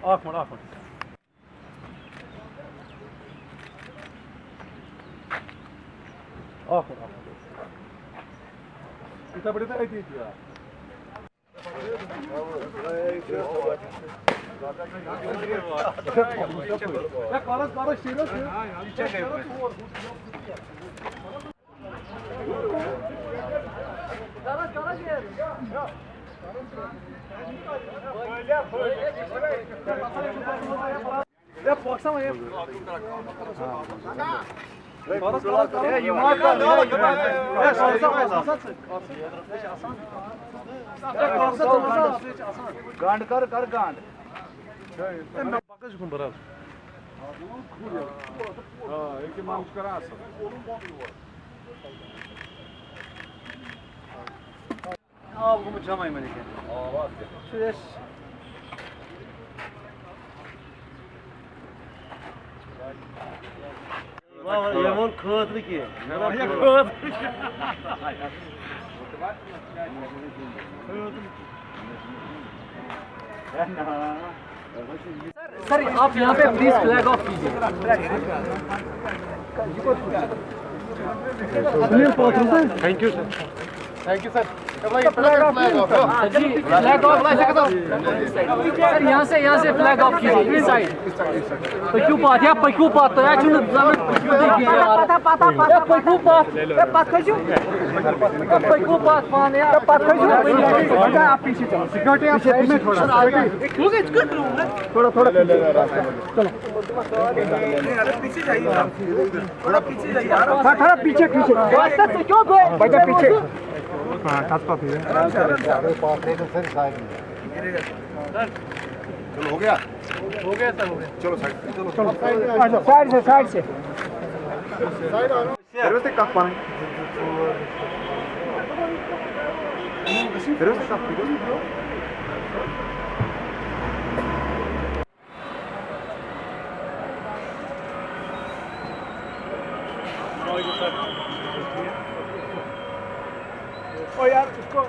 Akmur. İta biri de eti ya. Ya kara şeyler ya. Kara gel. Ya baksana ya. Ya yumak var ya. Ya kalsa. गांड कर गांड Ben bagaj kum bırak. iki manş karası Abi bunu çamayım ben iki. Şuraya. Valla yemon kağıtlı ki. Ya kağıtlı ki. Sir आप यहाँ पे please flag of कीजिए thank you sir sir flag of sir यहाँ से flag of कीजिए इस side पक्यू पात तो या चुन जमीन पक्यू पात पान या आप पीछे चलो सिक्योरिटी आप साइड में थोड़ा चलो पीछे जाइए थोड़ा पीछे जाइए थोड़ा पीछे क्यों गए बच्चा पीछे हाँ कास्पा पी चलो हो गया सर हो गया चलो साइड साइड से व्यवस्थित कप पानी व्यवस्थित कप ओ यार उसको